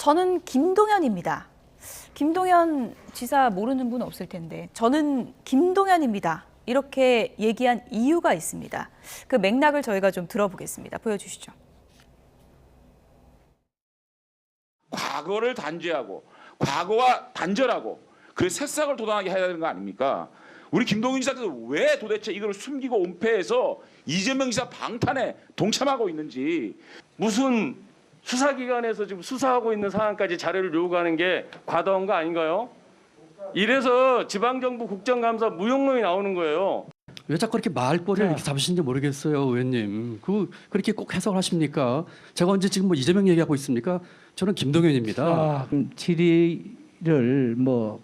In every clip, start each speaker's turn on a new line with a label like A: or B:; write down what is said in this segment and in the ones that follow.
A: 저는 김동연입니다. 김동연 지사 모르는 분 없을 텐데 저는 김동연입니다. 이렇게 얘기한 이유가 있습니다. 그 맥락을 저희가 좀 들어보겠습니다. 보여주시죠.
B: 과거를 단죄하고 과거와 단절하고 그 새싹을 돋아나게 해야 되는 거 아닙니까? 우리 김동연 지사께서 왜 도대체 이걸 숨기고 은폐해서 이재명 지사 방탄에 동참하고 있는지.
C: 무슨 수사기관에서 지금 수사하고 있는 상황까지 자료를 요구하는 게 과다한 거 아닌가요? 이래서 지방정부 국정감사 무용론이 나오는 거예요.
D: 왜 자꾸 이렇게 말꼬리를 이렇게 잡으시는지 모르겠어요, 의원님. 그렇게 꼭 해석을 하십니까? 제가 언제 지금 뭐 이재명 얘기하고 있습니까? 저는 김동연입니다.
E: 질의를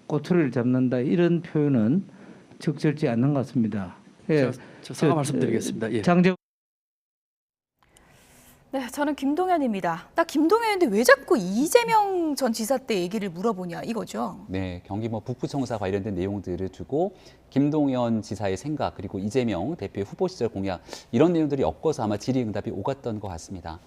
E: 꼬투리를 잡는다 이런 표현은 적절치 않는 것 같습니다. 예,
D: 저 사과 말씀드리겠습니다. 예.
E: 장재
A: 네, 저는 김동연입니다. 나 김동연인데 왜 자꾸 이재명 전 지사 때 얘기를 물어보냐 이거죠.
F: 네, 경기 북부청사 관련된 내용들을 두고 김동연 지사의 생각 그리고 이재명 대표의 후보 시절 공약 이런 내용들이 엮어서 아마 질의응답이 오갔던 것 같습니다.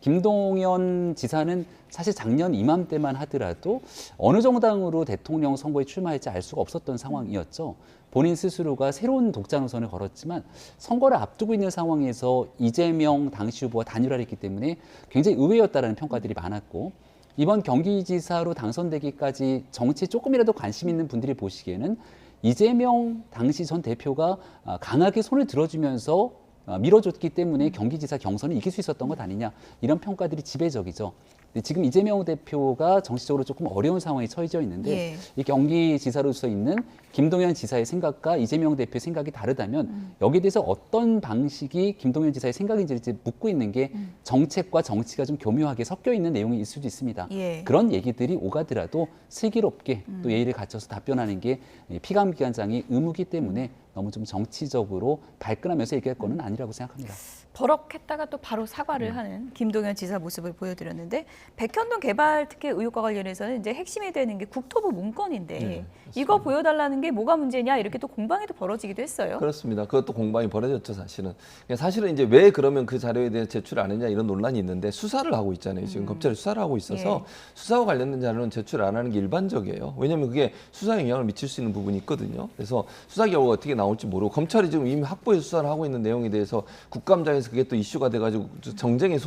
F: 김동연 지사는 사실 작년 이맘때만 하더라도 어느 정당으로 대통령 선거에 출마할지 알 수가 없었던 상황이었죠. 본인 스스로가 새로운 독자 노선을 걸었지만 선거를 앞두고 있는 상황에서 이재명 당시 후보와 단일화를 했기 때문에 굉장히 의외였다라는 평가들이 많았고, 이번 경기지사로 당선되기까지 정치에 조금이라도 관심 있는 분들이 보시기에는 이재명 당시 전 대표가 강하게 손을 들어주면서 밀어줬기 때문에 경기지사 경선을 이길 수 있었던 것 아니냐, 이런 평가들이 지배적이죠. 근데 지금 이재명 대표가 정치적으로 조금 어려운 상황에 처해져 있는데
A: 예.
F: 이 경기지사로서 있는 김동연 지사의 생각과 이재명 대표의 생각이 다르다면 여기에 대해서 어떤 방식이 김동연 지사의 생각인지 묻고 있는 게 정책과 정치가 좀 교묘하게 섞여 있는 내용일 수도 있습니다.
A: 예.
F: 그런 얘기들이 오가더라도 슬기롭게 또 예의를 갖춰서 답변하는 게 피감기관장이 의무기 때문에 너무 좀 정치적으로 발끈하면서 얘기할 거는 아니라고 생각합니다.
A: 버럭했다가 또 바로 사과를 하는 김동연 지사 모습을 보여드렸는데, 백현동 개발 특혜 의혹과 관련해서는 이제 핵심이 되는 게 국토부 문건인데 이거 보여달라는 게 뭐가 문제냐 이렇게 또 공방이 또 벌어지기도 했어요.
G: 그렇습니다. 그것도 공방이 벌어졌죠, 사실은. 사실은 이제 왜 그러면 그 자료에 대해 제출 안 했냐 이런 논란이 있는데 수사를 하고 있잖아요. 지금 검찰이 수사를 하고 있어서 수사와 관련된 자료는 제출 안 하는 게 일반적이에요. 왜냐하면 그게 수사에 영향을 미칠 수 있는 부분이 있거든요. 그래서 수사 결과가 어떻게 나올지 모르고 검찰이 지금 이미 확보해서 수사를 하고 있는 내용에 대해서 국감장에서 그게 또 이슈가 돼가지고 정쟁의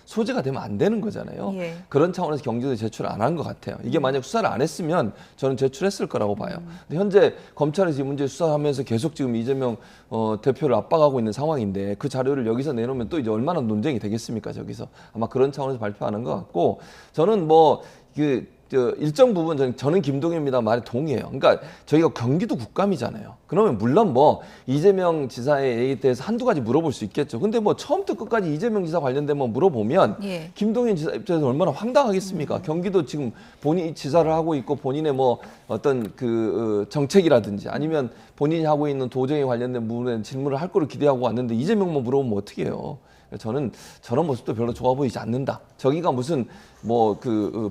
G: 소재가 되면 안 되는 거잖아요.
A: 예.
G: 그런 차원에서 경기도 제출 안 한 것 같아요. 이게 만약 수사를 안 했으면 저는 제출했을 거라고 봐요. 근데 현재 검찰이 지금 문제 수사하면서 계속 지금 이재명 대표를 압박하고 있는 상황인데 그 자료를 여기서 내놓으면 또 이제 얼마나 논쟁이 되겠습니까? 저기서 아마 그런 차원에서 발표하는 것 같고, 저는 일정 부분 저는 김동연입니다 말에 동의해요. 그러니까 저희가 경기도 국감이잖아요. 그러면 물론 이재명 지사의 얘기에 대해서 한두 가지 물어볼 수 있겠죠. 근데 처음부터 끝까지 이재명 지사 관련된 물어보면 김동연 지사 입장에서 얼마나 황당하겠습니까? 경기도 지금 본인이 지사를 하고 있고 본인의 어떤 정책이라든지 아니면 본인이 하고 있는 도정에 관련된 부분에 질문을 할 거를 기대하고 왔는데 이재명만 물어보면 어떻게 해요? 저는 저런 모습도 별로 좋아 보이지 않는다. 저기가 무슨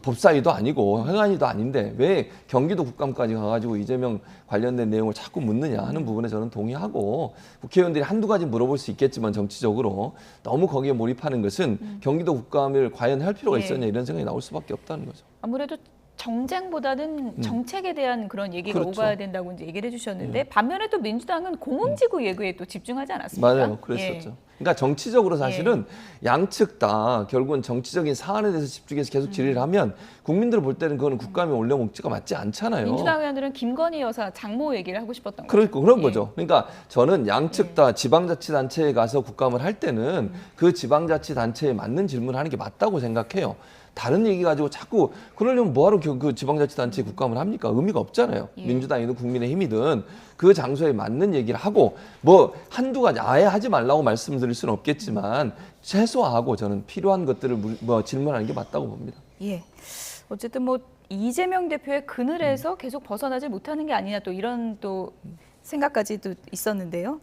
G: 법사위도 아니고 행안위도 아닌데 왜 경기도 국감까지 가가지고 이재명 관련된 내용을 자꾸 묻느냐 하는 부분에 저는 동의하고, 국회의원들이 한두 가지 물어볼 수 있겠지만 정치적으로 너무 거기에 몰입하는 것은 경기도 국감을 과연 할 필요가 있었냐 이런 생각이 나올 수밖에 없다는 거죠.
A: 아무래도 정쟁보다는 정책에 대한 그런 얘기가
G: 그렇죠.
A: 오가야 된다고 이제 얘기를 해주셨는데 반면에 또 민주당은 공공지구 예구에 또 집중하지 않았습니까?
G: 맞아요. 그랬었죠. 그러니까 정치적으로 사실은 양측 다 결국은 정치적인 사안에 대해서 집중해서 계속 질의를 하면 국민들 볼 때는 그거는 국감에 올려먹지가 맞지 않잖아요.
A: 민주당 의원들은 김건희 여사 장모 얘기를 하고 싶었던 거죠.
G: 그런 거죠. 그러니까 저는 양측 다 지방자치단체에 가서 국감을 할 때는 그 지방자치단체에 맞는 질문을 하는 게 맞다고 생각해요. 다른 얘기 가지고 자꾸 그러려면 뭐하러 그 지방자치단체 국감을 합니까? 의미가 없잖아요. 민주당이든 국민의힘이든 그 장소에 맞는 얘기를 하고 한두 가지 아예 하지 말라고 말씀드릴 수는 없겠지만 최소화하고 저는 필요한 것들을 질문하는 게 맞다고 봅니다.
A: 예. 어쨌든 이재명 대표의 그늘에서 계속 벗어나지 못하는 게 아니냐 또 이런 또 생각까지도 있었는데요.